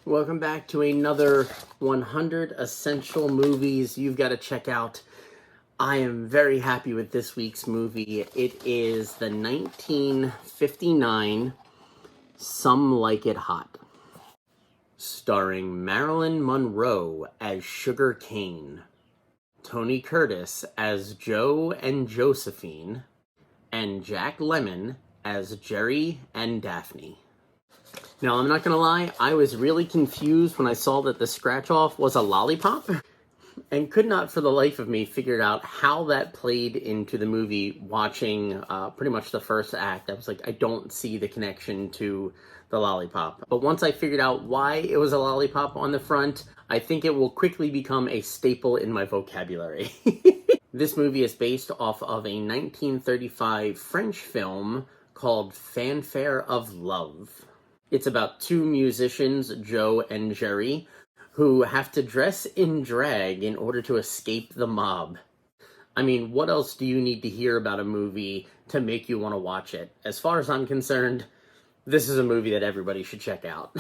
Welcome back to another 100 Essential Movies You've Got to Check Out. I am very happy with this week's movie. It is the 1959 Some Like It Hot, starring Marilyn Monroe as Sugar Cane, Tony Curtis as Joe and Josephine, and Jack Lemmon as Jerry and Daphne. Now, I'm not going to lie, I was really confused when I saw that the scratch-off was a lollipop, and could not for the life of me figure out how that played into the movie watching pretty much the first act. I was like, I don't see the connection to the lollipop. But once I figured out why it was a lollipop on the front, I think it will quickly become a staple in my vocabulary. This movie is based off of a 1935 French film called Fanfare of Love. It's about two musicians, Joe and Jerry, who have to dress in drag in order to escape the mob. I mean, what else do you need to hear about a movie to make you want to watch it? As far as I'm concerned, this is a movie that everybody should check out.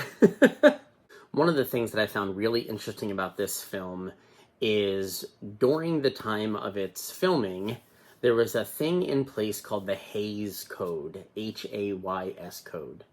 One of the things that I found really interesting about this film is during the time of its filming, there was a thing in place called the Hays Code, Hays Code.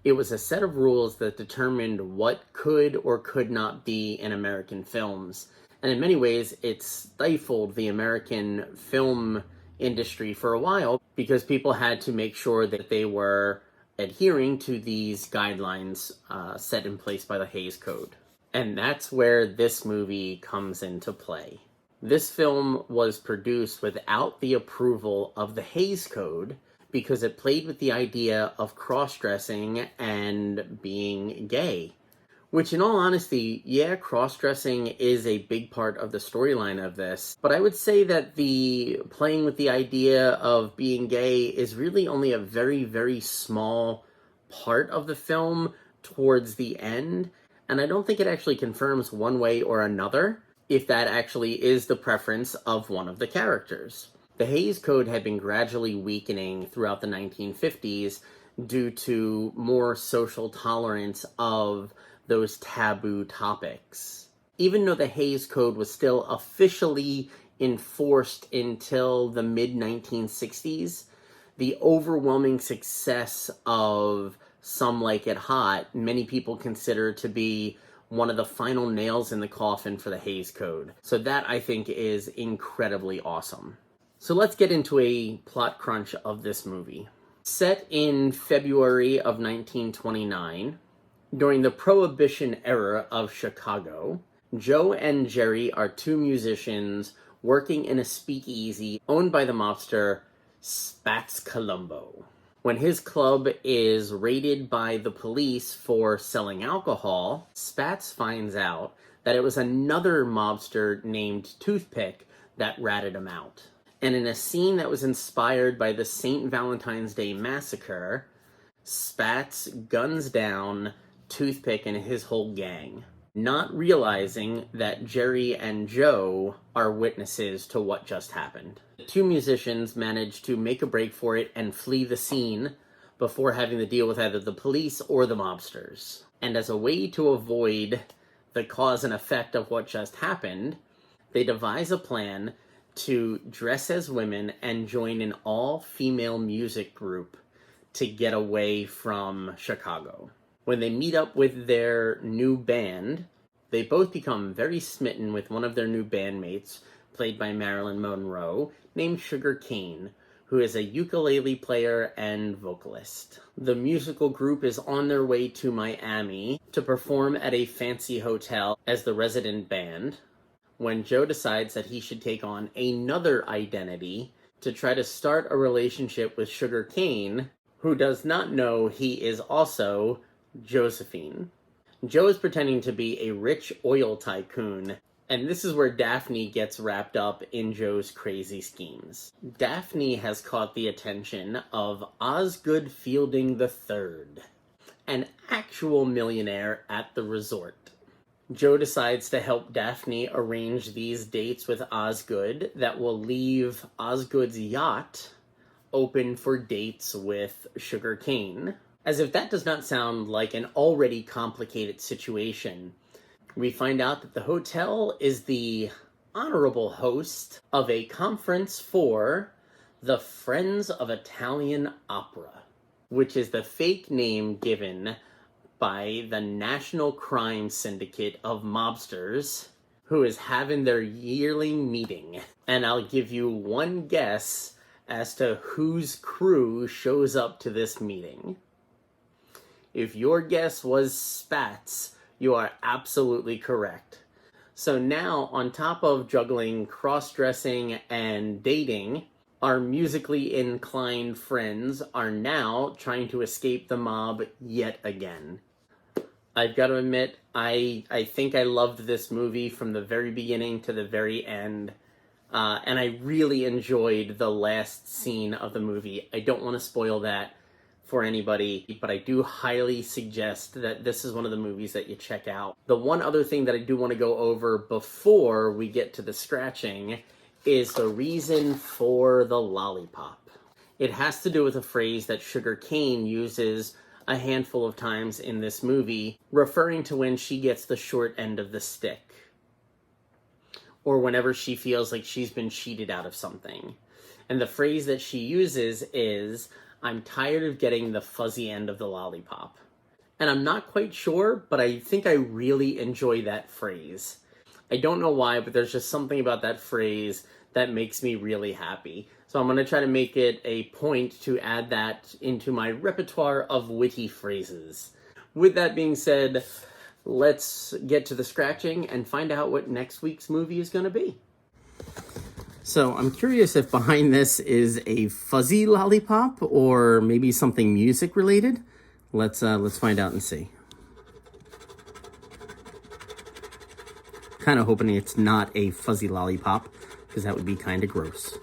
It was a set of rules that determined what could or could not be in American films. And in many ways, it stifled the American film industry for a while because people had to make sure that they were adhering to these guidelines set in place by the Hays Code. And that's where this movie comes into play. This film was produced without the approval of the Hays Code, because it played with the idea of cross-dressing and being gay. Which, in all honesty, yeah, cross-dressing is a big part of the storyline of this, but I would say that the playing with the idea of being gay is really only a very, very small part of the film towards the end, and I don't think it actually confirms one way or another if that actually is the preference of one of the characters. The Hays Code had been gradually weakening throughout the 1950s due to more social tolerance of those taboo topics. Even though the Hays Code was still officially enforced until the mid-1960s, the overwhelming success of Some Like It Hot, many people consider to be one of the final nails in the coffin for the Hays Code. So that, I think, is incredibly awesome. So let's get into a plot crunch of this movie. Set in February of 1929, during the Prohibition era of Chicago, Joe and Jerry are two musicians working in a speakeasy owned by the mobster Spats Colombo. When his club is raided by the police for selling alcohol, Spats finds out that it was another mobster named Toothpick that ratted him out. And in a scene that was inspired by the St. Valentine's Day Massacre, Spats guns down Toothpick and his whole gang, not realizing that Jerry and Joe are witnesses to what just happened. The two musicians manage to make a break for it and flee the scene before having to deal with either the police or the mobsters. And as a way to avoid the cause and effect of what just happened, they devise a plan to dress as women and join an all-female music group to get away from Chicago. When they meet up with their new band, they both become very smitten with one of their new bandmates, played by Marilyn Monroe, named Sugar Cane, who is a ukulele player and vocalist. The musical group is on their way to Miami to perform at a fancy hotel as the resident band, when Joe decides that he should take on another identity to try to start a relationship with Sugar Cane, who does not know he is also Josephine. Joe is pretending to be a rich oil tycoon, and this is where Daphne gets wrapped up in Joe's crazy schemes. Daphne has caught the attention of Osgood Fielding III, an actual millionaire at the resort. Joe decides to help Daphne arrange these dates with Osgood that will leave Osgood's yacht open for dates with Sugar Cane. As if that does not sound like an already complicated situation, we find out that the hotel is the honorable host of a conference for the Friends of Italian Opera, which is the fake name given by the National Crime Syndicate of mobsters, who is having their yearly meeting. And I'll give you one guess as to whose crew shows up to this meeting. If your guess was Spats, you are absolutely correct. So now, on top of juggling cross-dressing and dating, our musically inclined friends are now trying to escape the mob yet again. I've got to admit, I think I loved this movie from the very beginning to the very end. And I really enjoyed the last scene of the movie. I don't want to spoil that for anybody, but I do highly suggest that this is one of the movies that you check out. The one other thing that I do want to go over before we get to the scratching is the reason for the lollipop. It has to do with a phrase that Sugar Cane uses a handful of times in this movie, referring to when she gets the short end of the stick, or whenever she feels like she's been cheated out of something. And the phrase that she uses is, "I'm tired of getting the fuzzy end of the lollipop." And I'm not quite sure, but I think I really enjoy that phrase. I don't know why, but there's just something about that phrase that makes me really happy. So I'm going to try to make it a point to add that into my repertoire of witty phrases. With that being said, let's get to the scratching and find out what next week's movie is going to be. So I'm curious if behind this is a fuzzy lollipop or maybe something music related. Let's find out and see. Kind of hoping it's not a fuzzy lollipop, because that would be kind of gross.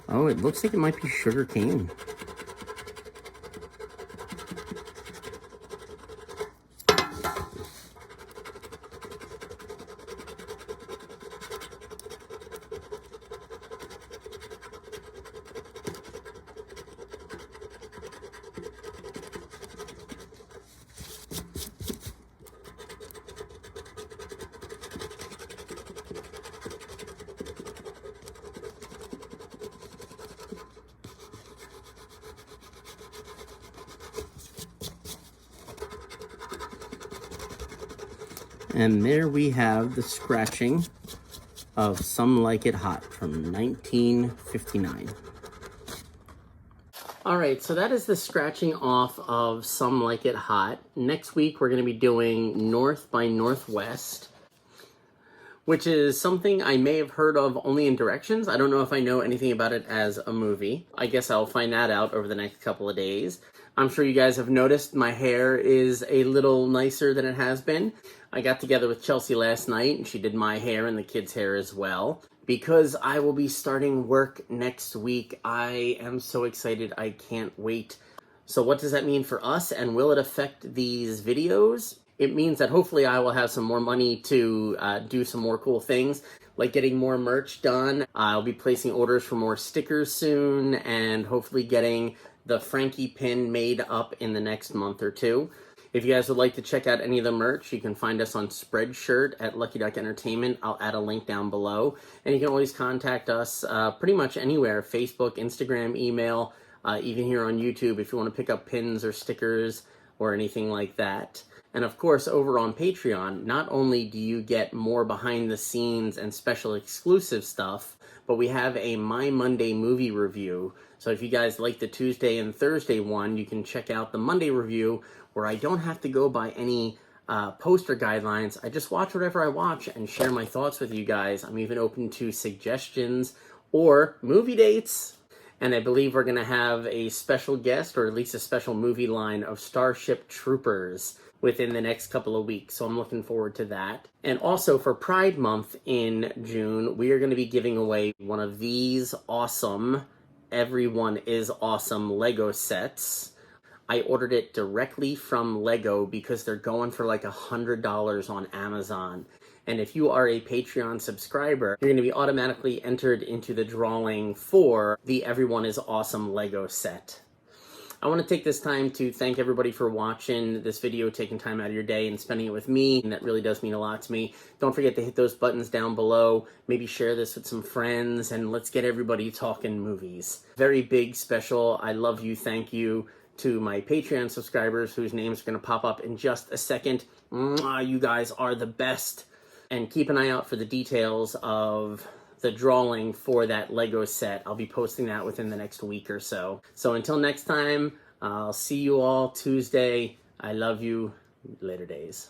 Oh, it looks like it might be Sugar Cane. And there we have the scratching of Some Like It Hot from 1959. All right, so that is the scratching off of Some Like It Hot. Next week, we're going to be doing North by Northwest, which is something I may have heard of only in directions. I don't know if I know anything about it as a movie. I guess I'll find that out over the next couple of days. I'm sure you guys have noticed my hair is a little nicer than it has been. I got together with Chelsea last night, and she did my hair and the kids' hair as well. Because I will be starting work next week, I am so excited. I can't wait. So what does that mean for us, and will it affect these videos? It means that hopefully I will have some more money to do some more cool things, like getting more merch done. I'll be placing orders for more stickers soon, and hopefully getting the Frankie pin made up in the next month or two. If you guys would like to check out any of the merch, you can find us on Spreadshirt at Lucky Duck Entertainment. I'll add a link down below. And you can always contact us pretty much anywhere, Facebook, Instagram, email, even here on YouTube if you want to pick up pins or stickers or anything like that. And of course, over on Patreon, not only do you get more behind the scenes and special exclusive stuff, but we have a My Monday movie review. So if you guys like the Tuesday and Thursday one, you can check out the Monday review, where I don't have to go by any poster guidelines. I just watch whatever I watch and share my thoughts with you guys. I'm even open to suggestions or movie dates. And I believe we're going to have a special guest, or at least a special movie line of Starship Troopers within the next couple of weeks. So I'm looking forward to that. And also for Pride Month in June, we are going to be giving away one of these awesome Everyone is Awesome Lego sets. I ordered it directly from Lego because they're going for like $100 on Amazon. And if you are a Patreon subscriber, you're going to be automatically entered into the drawing for the Everyone is Awesome Lego set. I want to take this time to thank everybody for watching this video, taking time out of your day and spending it with me, and that really does mean a lot to me. Don't forget to hit those buttons down below, maybe share this with some friends, and let's get everybody talking movies. Very big, special, I love you, thank you to my Patreon subscribers whose names are going to pop up in just a second. Mwah, you guys are the best. And keep an eye out for the details of the drawing for that Lego set. I'll be posting that within the next week or so. So until next time, I'll see you all Tuesday. I love you. Later days.